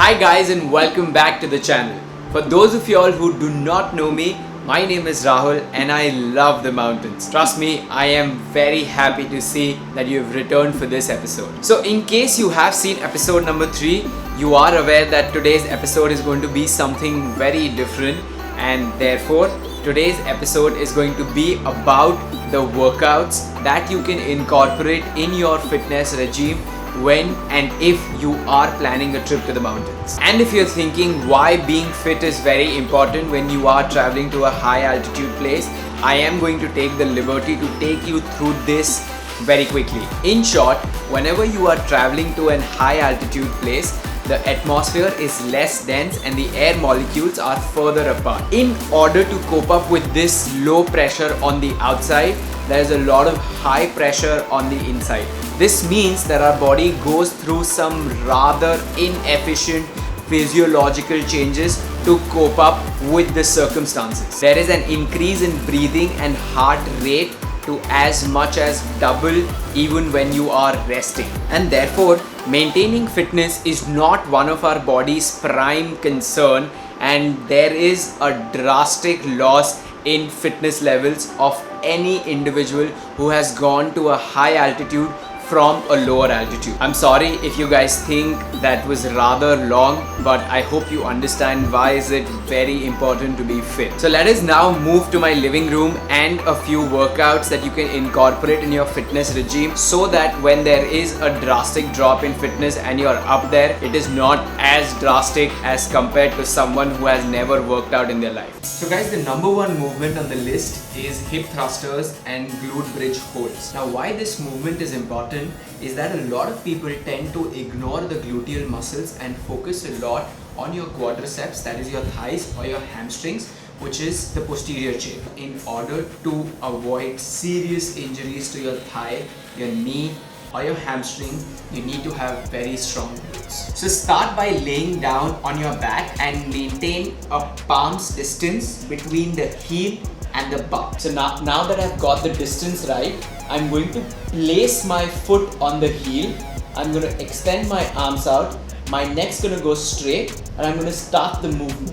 Hi guys and welcome back to the channel. For those of y'all who do not know me, my name is Rahul and I love the mountains. Trust me, I am very happy to see that you have returned for this episode. So in case you have seen episode number 3, you are aware that today's episode is going to be something very different, and therefore today's episode is going to be about the workouts that you can incorporate in your fitness regime when and if you are planning a trip to the mountains. And if you're thinking why being fit is very important when you are traveling to a high altitude place, I am going to take the liberty to take you through this very quickly. In short, whenever you are traveling to a high altitude place, the atmosphere is less dense and the air molecules are further apart. In order to cope up with this low pressure on the outside, there is a lot of high pressure on the inside. This means that our body goes through some rather inefficient physiological changes to cope up with the circumstances. There is an increase in breathing and heart rate to as much as double even when you are resting. And therefore, maintaining fitness is not one of our body's prime concern, and there is a drastic loss in fitness levels of any individual who has gone to a high altitude from a lower altitude. I'm sorry if you guys think that was rather long, but I hope you understand why is it very important to be fit. So let us now move to my living room and a few workouts that you can incorporate in your fitness regime so that when there is a drastic drop in fitness and you're up there, it is not as drastic as compared to someone who has never worked out in their life. So guys, the number one movement on the list is hip thrusters and glute bridge holds. Now why this movement is important is that a lot of people tend to ignore the gluteal muscles and focus a lot on your quadriceps, that is your thighs, or your hamstrings, which is the posterior chain. In order to avoid serious injuries to your thigh, your knee, or your hamstring, you need to have very strong glutes. So start by laying down on your back and maintain a palm's distance between the heel and the bum. So now that I've got the distance right, I'm going to place my foot on the heel. I'm going to extend my arms out. My neck's going to go straight, and I'm going to start the movement.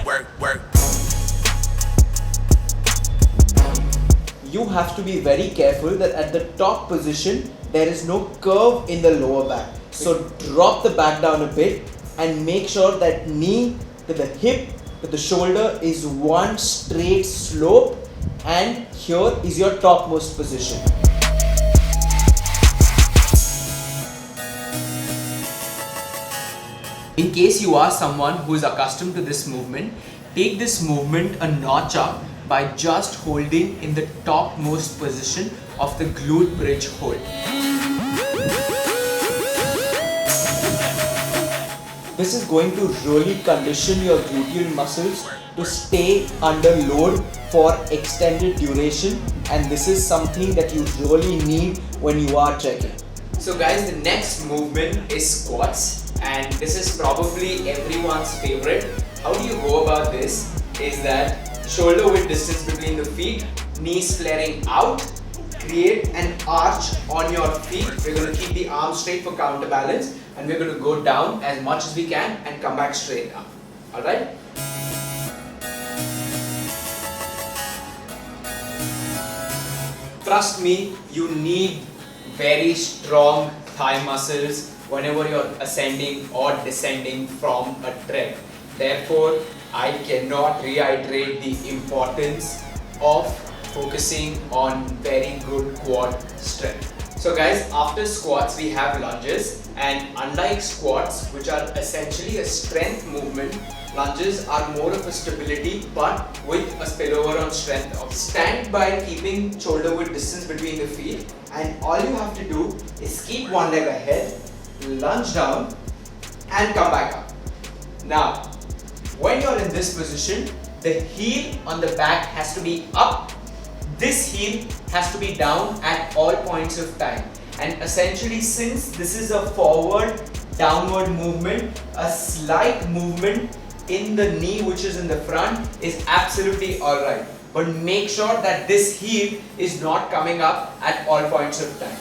Work. You have to be very careful that at the top position, there is no curve in the lower back. So drop the back down a bit and make sure that knee to the hip to the shoulder is one straight slope, and here is your topmost position. In case you are someone who is accustomed to this movement, take this movement a notch up by just holding in the topmost position of the glute bridge hold. This is going to really condition your gluteal muscles to stay under load for extended duration, and this is something that you really need when you are trekking. So guys, the next movement is squats, and this is probably everyone's favorite. How do you go about this is that shoulder width distance between the feet, knees flaring out, create an arch on your feet. We're going to keep the arms straight for counterbalance, and we're going to go down as much as we can and come back straight up. Alright? Trust me, you need very strong thigh muscles whenever you're ascending or descending from a trek. Therefore, I cannot reiterate the importance of focusing on very good quad strength. So guys, after squats we have lunges, and unlike squats, which are essentially a strength movement, lunges are more of a stability but with a spillover on strength. Stand by keeping shoulder width distance between the feet, and all you have to do is keep one leg ahead, lunge down and come back up. Now, when you're in this position, the heel on the back has to be up. This heel has to be down at all points of time. And essentially, since this is a forward downward movement, a slight movement in the knee which is in the front is absolutely alright. But make sure that this heel is not coming up at all points of time.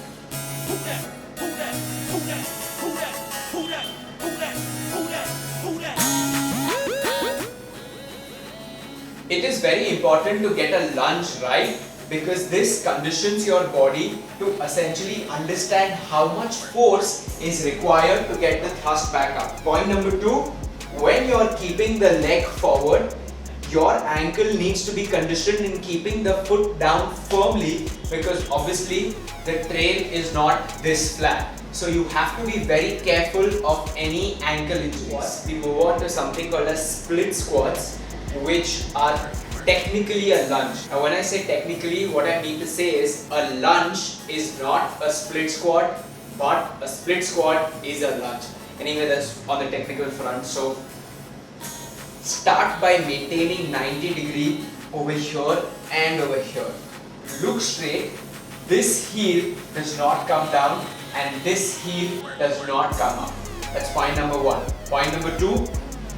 It is very important to get a lunge right, because this conditions your body to essentially understand how much force is required to get the thrust back up. Point number 2, when you are keeping the leg forward, your ankle needs to be conditioned in keeping the foot down firmly, because obviously the trail is not this flat. So you have to be very careful of any ankle injuries. We move on to something called as split squats, which are technically a lunge. Now when I say technically, what I mean to say is a lunge is not a split squat, but a split squat is a lunge. Anyway, that's on the technical front. So start by maintaining 90-degree over here and over here. Look straight. This heel does not come down and this heel does not come up. That's point number 1. Point number 2,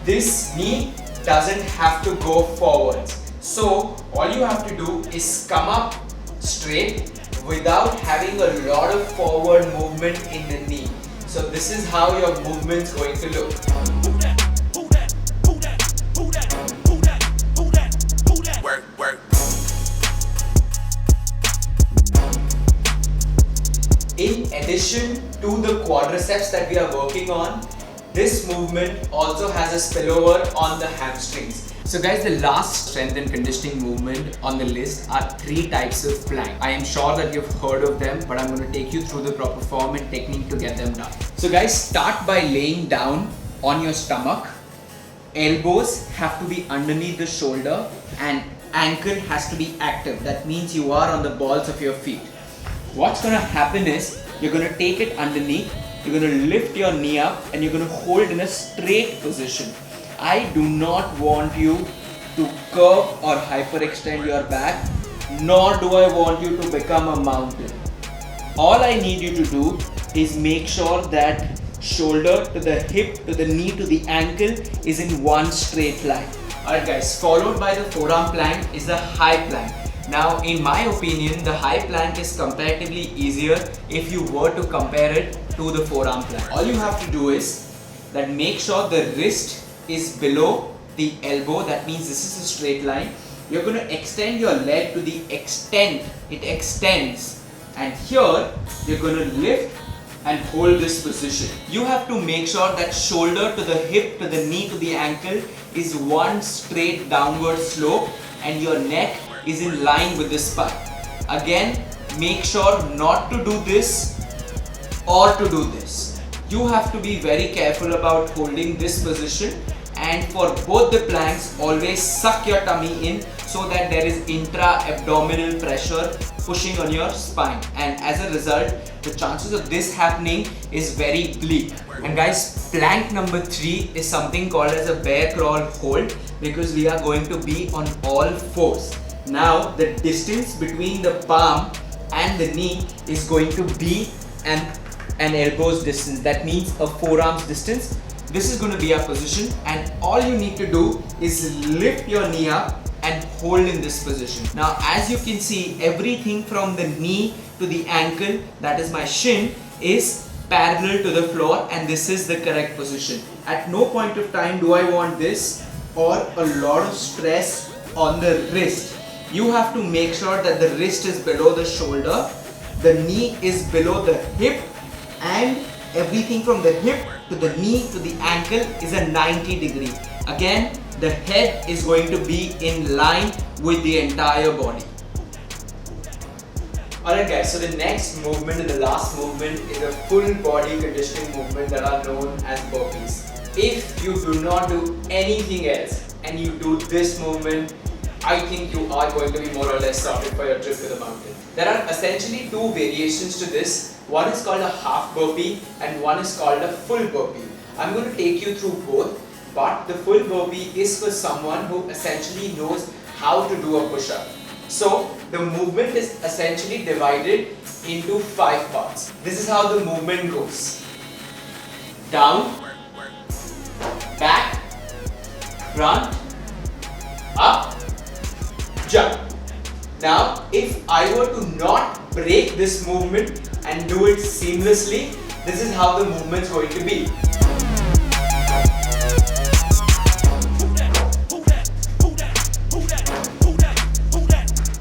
this knee doesn't have to go forwards. So all you have to do is come up straight without having a lot of forward movement in the knee. So this is how your movement's going to look. In addition to the quadriceps that we are working on, this movement also has a spillover on the hamstrings. So guys, the last strength and conditioning movement on the list are 3 types of plank. I am sure that you've heard of them, but I'm going to take you through the proper form and technique to get them done. So guys, start by laying down on your stomach. Elbows have to be underneath the shoulder and ankle has to be active. That means you are on the balls of your feet. What's going to happen is you're going to take it underneath, you're going to lift your knee up and you're going to hold in a straight position. I do not want you to curve or hyperextend your back, nor do I want you to become a mountain. All I need you to do is make sure that shoulder to the hip to the knee to the ankle is in one straight line. Alright guys, followed by the forearm plank is the high plank. Now in my opinion, the high plank is comparatively easier if you were to compare it to the forearm plank. All you have to do is that make sure the wrist is below the elbow. That means this is a straight line. You're going to extend your leg to the extent it extends, and here you're going to lift and hold this position. You have to make sure that shoulder to the hip to the knee to the ankle is one straight downward slope and your neck is in line with the spine. Again, make sure not to do this or to do this. You have to be very careful about holding this position, and for both the planks, always suck your tummy in so that there is intra-abdominal pressure pushing on your spine, and as a result, the chances of this happening is very bleak. And guys, plank number 3 is something called as a bear crawl hold, because we are going to be on all fours. Now the distance between the palm and the knee is going to be an elbow's distance. That means a forearm's distance. This is going to be our position, and all you need to do is lift your knee up and hold in this position. Now as you can see, everything from the knee to the ankle, that is my shin, is parallel to the floor, and this is the correct position. At no point of time do I want this or a lot of stress on the wrist. You have to make sure that the wrist is below the shoulder, the knee is below the hip, and everything from the hip to the knee to the ankle is a 90-degree. Again, the head is going to be in line with the entire body. Alright guys, so the next movement and the last movement is a full body conditioning movement that are known as burpees. If you do not do anything else and you do this movement, I think you are going to be more or less sorted for your trip to the mountain. There are essentially 2 variations to this. One is called a half burpee and one is called a full burpee. I'm going to take you through both, but the full burpee is for someone who essentially knows how to do a push-up. So the movement is essentially divided into 5 parts. This is how the movement goes: down, back, front, up, jump. Now if I were to not break this movement and do it seamlessly, this is how the movement is going to be.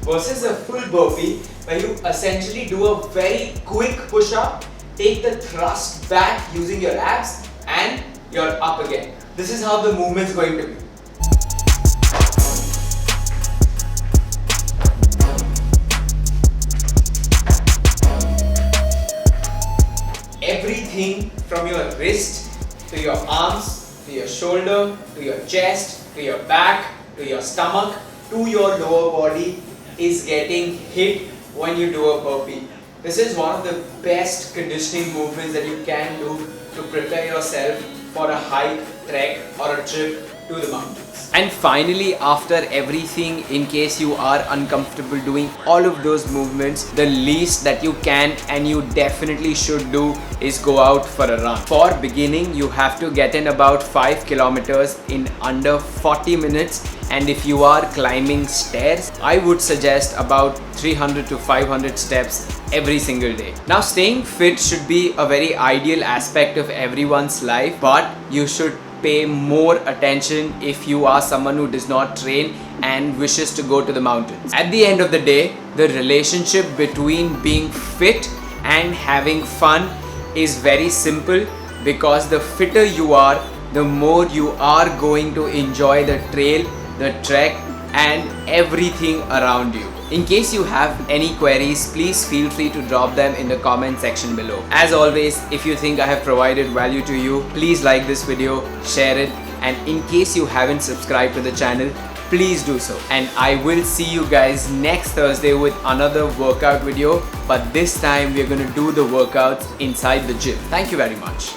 versus a full burpee where you essentially do a very quick push-up, take the thrust back using your abs and you're up again. This is how the movement's going to be. Everything from your wrist to your arms, to your shoulder, to your chest, to your back, to your stomach, to your lower body is getting hit when you do a burpee. This is one of the best conditioning movements that you can do to prepare yourself for a hike, trek or a trip to the mountains. And finally, after everything, in case you are uncomfortable doing all of those movements, the least that you can and you definitely should do is go out for a run. For beginning, you have to get in about 5 kilometers in under 40 minutes, and if you are climbing stairs, I would suggest about 300 to 500 steps every single day. Now, staying fit should be a very ideal aspect of everyone's life, but you should pay more attention if you are someone who does not train and wishes to go to the mountains. At the end of the day, the relationship between being fit and having fun is very simple, because the fitter you are, the more you are going to enjoy the trail, the trek and everything around you. In case you have any queries, please feel free to drop them in the comment section below. As always, if you think I have provided value to you, please like this video, share it, and in case you haven't subscribed to the channel, please do so. And I will see you guys next Thursday with another workout video, but this time we're going to do the workouts inside the gym. Thank you very much.